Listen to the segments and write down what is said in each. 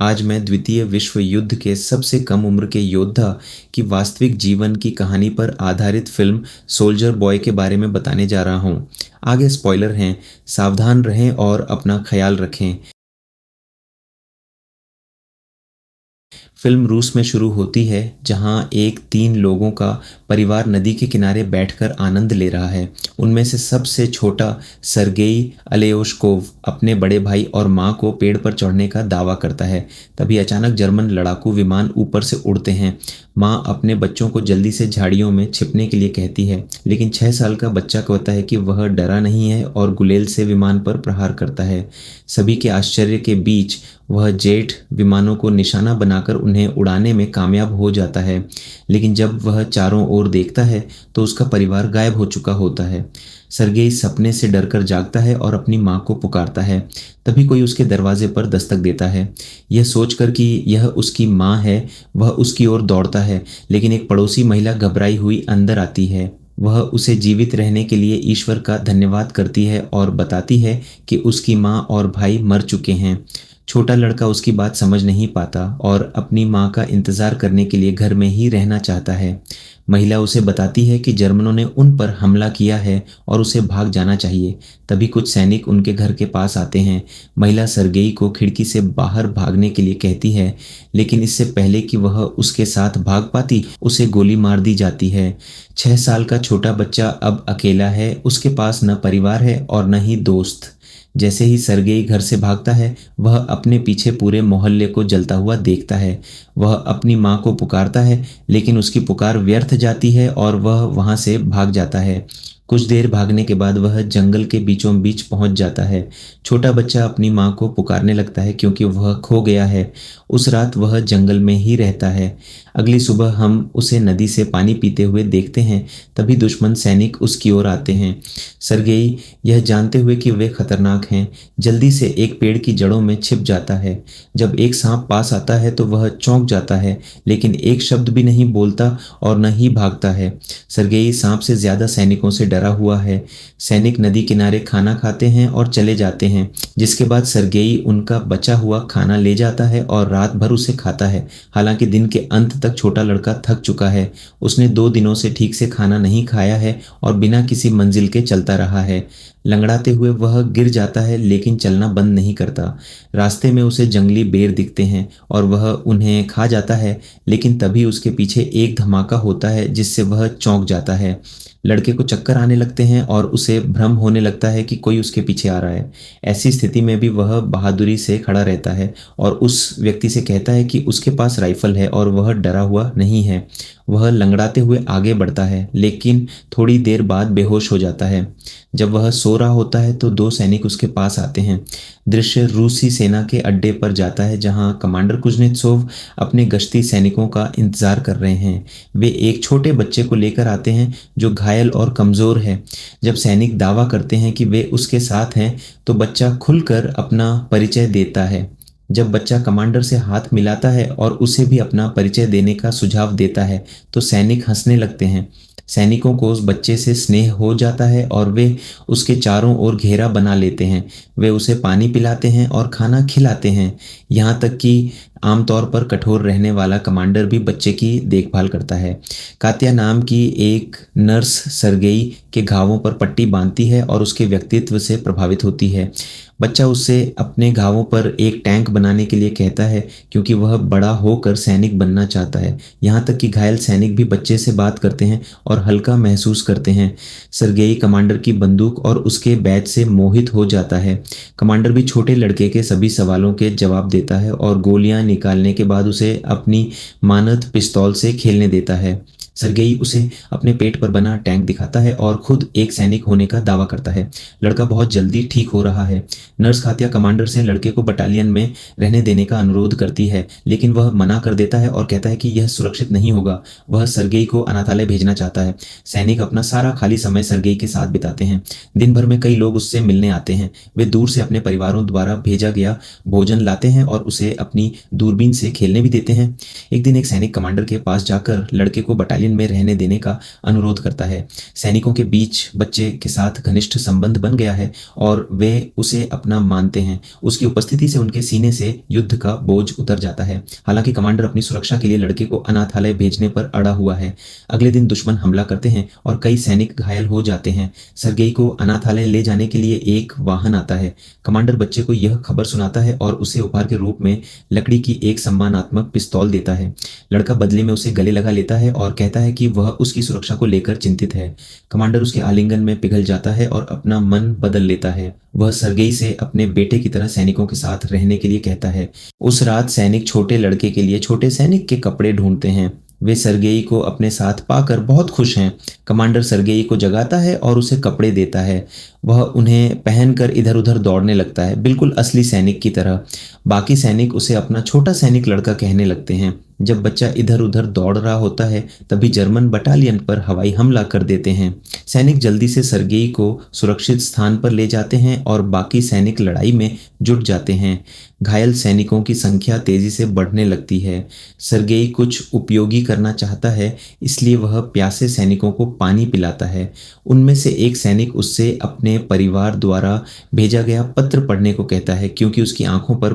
आज मैं द्वितीय विश्व युद्ध के सबसे कम उम्र के योद्धा की वास्तविक जीवन की कहानी पर आधारित फिल्म सोल्जर बॉय के बारे में बताने जा रहा हूँ। आगे स्पॉइलर हैं, सावधान रहें और अपना ख्याल रखें। फिल्म रूस में शुरू होती है, जहां एक 3 लोगों का परिवार नदी के किनारे बैठकर आनंद ले रहा है। उनमें से सबसे छोटा सर्गेई अलेयोशकोव अपने बड़े भाई और मां को पेड़ पर चढ़ने का दावा करता है। तभी अचानक जर्मन लड़ाकू विमान ऊपर से उड़ते हैं। मां अपने बच्चों को जल्दी से झाड़ियों में छिपने के लिए कहती है, लेकिन 6 साल का बच्चा कहता है कि वह डरा नहीं है और गुलेल से विमान पर प्रहार करता है। सभी के आश्चर्य के बीच वह जेट विमानों को निशाना बनाकर उन्हें उड़ाने में कामयाब हो जाता है, लेकिन जब वह चारों ओर देखता है तो उसका परिवार गायब हो चुका होता है। सर्गेई सपने से डरकर जागता है और अपनी मां को पुकारता है। तभी कोई उसके दरवाजे पर दस्तक देता है। यह सोचकर कि यह उसकी मां है, वह उसकी ओर दौड़ता है, लेकिन एक पड़ोसी महिला घबराई हुई अंदर आती है। वह उसे जीवित रहने के लिए ईश्वर का धन्यवाद करती है और बताती है कि उसकी मां और भाई मर चुके हैं। छोटा लड़का उसकी बात समझ नहीं पाता और अपनी मां का इंतजार करने के लिए घर में ही रहना चाहता है। महिला उसे बताती है कि जर्मनों ने उन पर हमला किया है और उसे भाग जाना चाहिए। तभी कुछ सैनिक उनके घर के पास आते हैं। महिला सर्गेई को खिड़की से बाहर भागने के लिए कहती है, लेकिन इससे पहले कि वह उसके साथ भाग पाती, उसे गोली मार दी जाती है। 6 साल का छोटा बच्चा अब अकेला है, उसके पास न परिवार है और न ही दोस्त। जैसे ही सर्गेई घर से भागता है, वह अपने पीछे पूरे मोहल्ले को जलता हुआ देखता है। वह अपनी मां को पुकारता है, लेकिन उसकी पुकार व्यर्थ जाती है और वह वहां से भाग जाता है। कुछ देर भागने के बाद वह जंगल के बीचों बीच पहुंच जाता है। छोटा बच्चा अपनी मां को पुकारने लगता है क्योंकि वह खो गया है। उस रात वह जंगल में ही रहता है। अगली सुबह हम उसे नदी से पानी पीते हुए देखते हैं। तभी दुश्मन सैनिक उसकी ओर आते हैं। सर्गेई यह जानते हुए कि वे खतरनाक हैं, जल्दी से एक पेड़ की जड़ों में छिप जाता है। जब एक सांप पास आता है तो वह चौंक जाता है, लेकिन एक शब्द भी नहीं बोलता और न ही भागता है। सर्गेई सांप से ज्यादा सैनिकों से डरा हुआ है। सैनिक नदी किनारे खाना खाते हैं और चले जाते हैं, जिसके बाद सर्गेई उनका बचा हुआ खाना ले जाता है और रात भर उसे खाता है। हालांकि दिन के अंत तक छोटा लड़का थक चुका है। उसने 2 दिनों से ठीक से खाना नहीं खाया है और बिना किसी मंजिल के चलता रहा है। लंगड़ाते हुए वह गिर जाता है, लेकिन चलना बंद नहीं करता। रास्ते में उसे जंगली बेर दिखते हैं और वह उन्हें खा जाता है, लेकिन तभी उसके पीछे एक धमाका होता है जिससे वह चौंक जाता है। लड़के को चक्कर आने लगते हैं और उसे भ्रम होने लगता है कि कोई उसके पीछे आ रहा है। ऐसी स्थिति में भी वह बहादुरी से खड़ा रहता है और उस व्यक्ति से कहता है कि उसके पास राइफल है और वह डरा हुआ नहीं है। वह लंगड़ाते हुए आगे बढ़ता है, लेकिन थोड़ी देर बाद बेहोश हो जाता है। जब वह सो रहा होता है तो 2 सैनिक उसके पास आते हैं। दृश्य रूसी सेना के अड्डे पर जाता है, जहां कमांडर कुज़नेत्सोव अपने गश्ती सैनिकों का इंतजार कर रहे हैं। वे एक छोटे बच्चे को लेकर आते हैं जो घायल और कमजोर है। जब सैनिक दावा करते हैं कि वे उसके साथ हैं, तो बच्चा खुलकर अपना परिचय देता है। जब बच्चा कमांडर से हाथ मिलाता है और उसे भी अपना परिचय देने का सुझाव देता है, तो सैनिक हंसने लगते हैं। सैनिकों को उस बच्चे से स्नेह हो जाता है और वे उसके चारों ओर घेरा बना लेते हैं। वे उसे पानी पिलाते हैं और खाना खिलाते हैं। यहाँ तक कि आमतौर पर कठोर रहने वाला कमांडर भी बच्चे की देखभाल करता है। कात्या नाम की एक नर्स सर्गेई के घावों पर पट्टी बांधती है और उसके व्यक्तित्व से प्रभावित होती है। बच्चा उससे अपने घावों पर एक टैंक बनाने के लिए कहता है, क्योंकि वह बड़ा होकर सैनिक बनना चाहता है। यहाँ तक कि घायल सैनिक भी बच्चे से बात करते हैं और हल्का महसूस करते हैं। सर्गेई कमांडर की बंदूक और उसके बैज से मोहित हो जाता है। कमांडर भी छोटे लड़के के सभी सवालों के जवाब देता है और गोलियां निकालने के बाद उसे अपनी मानद पिस्तौल से खेलने देता है। सर्गेई उसे अपने पेट पर बना टैंक दिखाता है और खुद एक सैनिक होने का दावा करता है। लड़का बहुत जल्दी ठीक हो रहा है। नर्स कात्या कमांडर से लड़के को बटालियन में रहने देने का अनुरोध करती है, लेकिन वह मना कर देता है और कहता है कि यह सुरक्षित नहीं होगा। वह सर्गेई को अनाथालय भेजना चाहता है। सैनिक अपना सारा खाली समय सर्गेई के साथ बिताते हैं। दिन भर में कई लोग उससे मिलने आते हैं। वे दूर से अपने परिवारों द्वारा भेजा गया भोजन लाते हैं और उसे अपनी दूरबीन से खेलने भी देते हैं। एक दिन एक सैनिक कमांडर के पास जाकर लड़के को बटालियन बटालियन में रहने देने का अनुरोध करता है। सैनिकों के बीच बच्चे के साथ घनिष्ठ संबंध बन गया है और वे उसे अपना मानते हैं। उसकी उपस्थिति से उनके सीने से युद्ध का बोझ उतर जाता है। हालांकि कमांडर अपनी सुरक्षा के लिए लड़के को अनाथालय भेजने पर अड़ा हुआ है। अगले दिन दुश्मन हमला करते हैं और कई सैनिक घायल हो जाते हैं। सरगेई को अनाथालय ले जाने के लिए एक वाहन आता है। कमांडर बच्चे को यह खबर सुनाता है और उसे उपहार के रूप में लकड़ी की एक सम्मानात्मक पिस्तौल देता है। लड़का बदले में उसे गले लगा लेता है और कहता है कि वह उसकी सुरक्षा को लेकर चिंतित है। कमांडर उसके आलिंगन में पिघल जाता है और अपना मन बदल लेता है। वह सरगेई से अपने बेटे की तरह सैनिकों के साथ रहने के लिए कहता है। उस रात सैनिक छोटे लड़के के लिए छोटे सैनिक के कपड़े ढूंढते हैं। वे सरगेई को अपने साथ पाकर बहुत खुश हैं। कमांडर सरगेई को जगाता है और उसे कपड़े देता है। वह उन्हें पहनकर इधर उधर दौड़ने लगता है, बिल्कुल असली सैनिक की तरह। बाकी सैनिक उसे अपना छोटा सैनिक लड़का कहने लगते हैं। जब बच्चा इधर उधर दौड़ रहा होता है तभी जर्मन बटालियन पर हवाई हमला कर देते हैं। सैनिक जल्दी से सरगेई को सुरक्षित स्थान पर ले जाते हैं और बाकी सैनिक लड़ाई में जुट जाते हैं। घायल सैनिकों की संख्या तेजी से बढ़ने लगती है। सरगेई कुछ उपयोगी करना चाहता है, इसलिए वह प्यासे सैनिकों को पानी पिलाता है। उनमें से एक सैनिक उससे अपने परिवार द्वारा भेजा गया पत्र पढ़ने को कहता है, क्योंकि उसकी आंखों पर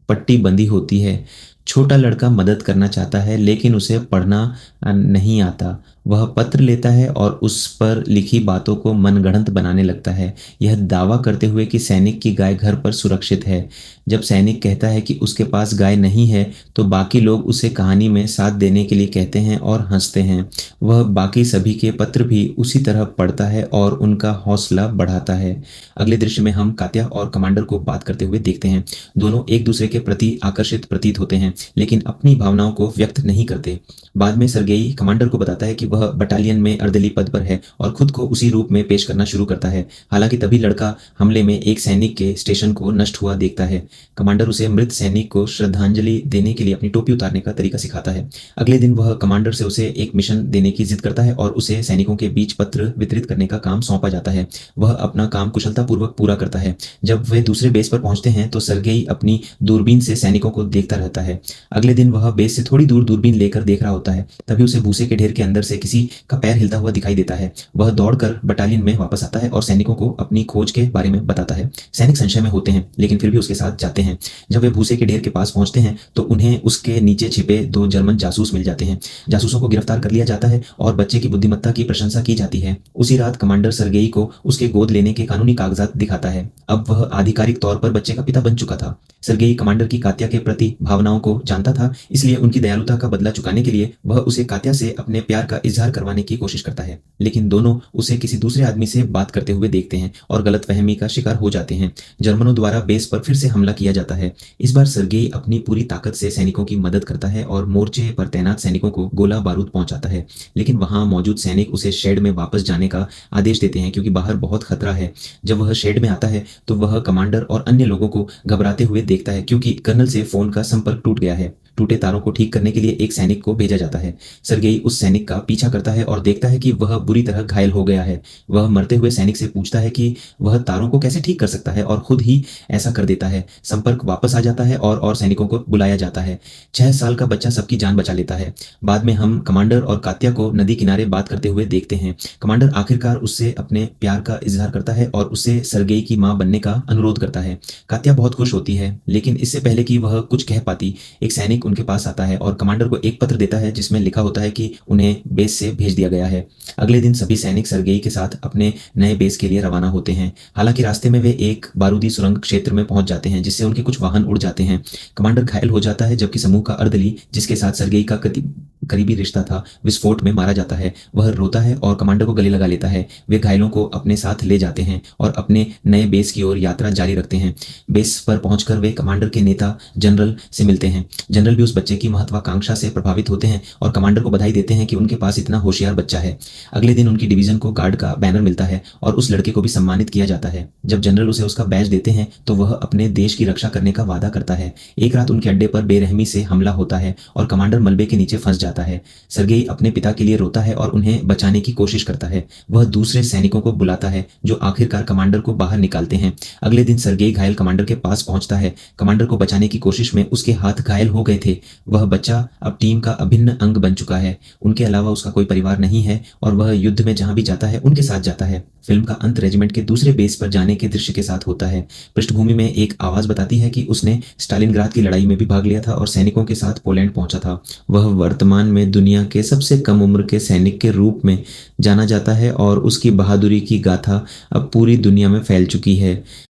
पट्टी बंधी होती है। छोटा लड़का मदद करना चाहता है लेकिन उसे पढ़ना नहीं आता। वह पत्र लेता है और उस पर लिखी बातों को मनगढ़ंत बनाने लगता है, यह दावा करते हुए कि सैनिक की गाय घर पर सुरक्षित है। जब सैनिक कहता है कि उसके पास गाय नहीं है तो बाकी लोग उसे कहानी में साथ देने के लिए कहते हैं और हंसते हैं। वह बाकी सभी के पत्र भी उसी तरह पढ़ता है और उनका हौसला बढ़ाता है। अगले दृश्य में हम कात्या और कमांडर को बात करते हुए देखते हैं। दोनों एक दूसरे के प्रति आकर्षित प्रतीत होते हैं लेकिन अपनी भावनाओं को व्यक्त नहीं करते। बाद में सरगेई कमांडर को बताता है कि वह बटालियन में अर्दली पद पर है और खुद को उसी रूप में पेश करना शुरू करता है। हालांकि तभी लड़का हमले में एक सैनिक के स्टेशन को नष्ट हुआ देखता है। कमांडर उसे मृत सैनिक को श्रद्धांजलि देने के लिए अपनी टोपी उतारने का तरीका सिखाता है। अगले दिन वह कमांडर से उसे एक मिशन देने की जिद करता है और उसे सैनिकों के बीच पत्र वितरित करने का काम सौंपा जाता है। वह अपना काम कुशलतापूर्वक पूरा करता है। जब वे दूसरे बेस पर पहुंचते हैं तो सरगेई अपनी दूरबीन से सैनिकों को देखता रहता है। अगले दिन वह बेस से थोड़ी दूर दूरबीन लेकर देख रहा होता है, तभी उसे भूसे के ढेर के अंदर से किसी का पैर हिलता हुआ दिखाई देता है। वह दौड़कर बटालियन में वापस आता है और सैनिकों को अपनी खोज के बारे में बताता है। सैनिक संशय में होते हैं लेकिन फिर भी उसके साथ जाते हैं। जब वे भूसे के ढेर के पास पहुंचते हैं तो उन्हें उसके नीचे छिपे 2 जर्मन जासूस मिल जाते हैं। जासूसों को गिरफ्तार कर लिया जाता है और बच्चे की बुद्धिमत्ता की प्रशंसा की जाती है। उसी रात कमांडर सरगेई को उसके गोद लेने के कानूनी कागजात दिखाता है। अब वह आधिकारिक तौर पर बच्चे का पिता बन चुका था। सरगेई कमांडर की कात्या के प्रति भावनाओं को जानता था, इसलिए उनकी दयालुता का बदला चुकाने के लिए वह उसे कात्या से अपने प्यार का इजहार करवाने की कोशिश करता है। लेकिन दोनों उसे किसी दूसरे आदमी से बात करते हुए देखते हैं और गलतफहमी का शिकार हो जाते हैं। जर्मनों द्वारा बेस पर फिर से हमला किया जाता है। इस बार सरगेई अपनी पूरी ताकत से सैनिकों की मदद करता है और मोर्चे पर तैनात सैनिकों को गोला बारूद पहुंचाता है। लेकिन वहां मौजूद सैनिक उसे शेड में वापस जाने का आदेश देते हैं क्योंकि बाहर बहुत खतरा है। जब वह शेड में आता है तो वह कमांडर और अन्य लोगों को घबराते हुए देखता है क्योंकि कर्नल से फोन का संपर्क टूट गया है। टूटे तारों को ठीक करने के लिए एक सैनिक को भेजा जाता है। सरगेई उस सैनिक का पीछा करता है और देखता है कि वह बुरी तरह घायल हो गया है। वह मरते हुए सैनिक से पूछता है कि वह तारों को कैसे ठीक कर सकता है और खुद ही ऐसा कर देता है। संपर्क वापस आ जाता है और सैनिकों को बुलाया जाता है। 6 साल का बच्चा सबकी जान बचा लेता है। बाद में हम कमांडर और कात्या को नदी किनारे बात करते हुए देखते हैं। कमांडर आखिरकार उससे अपने प्यार का इजहार करता है और उससे सरगेई की मां बनने का अनुरोध करता है। कात्या बहुत खुश होती है, लेकिन इससे पहले कि वह कुछ कह पाती, एक सैनिक उनके पास आता है और कमांडर को एक पत्र देता है जिसमें लिखा होता है कि उन्हें बेस से भेज दिया गया है। अगले दिन सभी सैनिक सरगेई के साथ अपने नए बेस के लिए रवाना होते हैं। हालांकि रास्ते में वे एक बारूदी सुरंग क्षेत्र में पहुंच जाते हैं जिससे उनके कुछ वाहन उड़ जाते हैं। कमांडर घायल हो जाता है जबकि समूह का अर्दली, जिसके साथ सरगेई का करीबी रिश्ता था, विस्फोट में मारा जाता है। वह रोता है और कमांडर को गले लगा लेता है। वे घायलों को अपने साथ ले जाते हैं और अपने नए बेस की ओर यात्रा जारी रखते हैं। बेस पर पहुंचकर वे कमांडर के नेता जनरल से मिलते हैं। जनरल भी उस बच्चे की महत्वाकांक्षा से प्रभावित होते हैं और कमांडर को बधाई देते हैं कि उनके पास इतना होशियार बच्चा है। अगले दिन उनकी डिवीजन को गार्ड का बैनर मिलता है और उस लड़के को भी सम्मानित किया जाता है। जब जनरल उसे उसका बैज देते हैं तो वह अपने देश की रक्षा करने का वादा करता है। एक रात उनके अड्डे पर बेरहमी से हमला होता है और कमांडर मलबे के नीचे फंस जाता है। जाता है। सर्गेई अपने पिता के लिए रोता है और उन्हें बचाने की कोशिश करता है। वह दूसरे सैनिकों को बुलाता है जो आखिरकार कमांडर को बाहर निकालते हैं। अगले दिन सर्गेई घायल कमांडर के पास पहुंचता है। कमांडर को बचाने की कोशिश में उसके हाथ घायल हो गए थे। वह बच्चा अब टीम का अभिन्न अंग बन चुका है। उनके अलावा उसका कोई परिवार नहीं है और वह युद्ध में जहां भी जाता है उनके साथ जाता है। फिल्म का अंत रेजिमेंट के दूसरे बेस पर जाने के दृश्य के साथ होता है। पृष्ठभूमि में एक आवाज बताती है कि उसने स्टालिनग्राद की लड़ाई में भी भाग लिया था और सैनिकों के साथ पोलैंड पहुंचा था। वह वर्तमान में दुनिया के सबसे कम उम्र के सैनिक के रूप में जाना जाता है और उसकी बहादुरी की गाथा अब पूरी दुनिया में फैल चुकी है।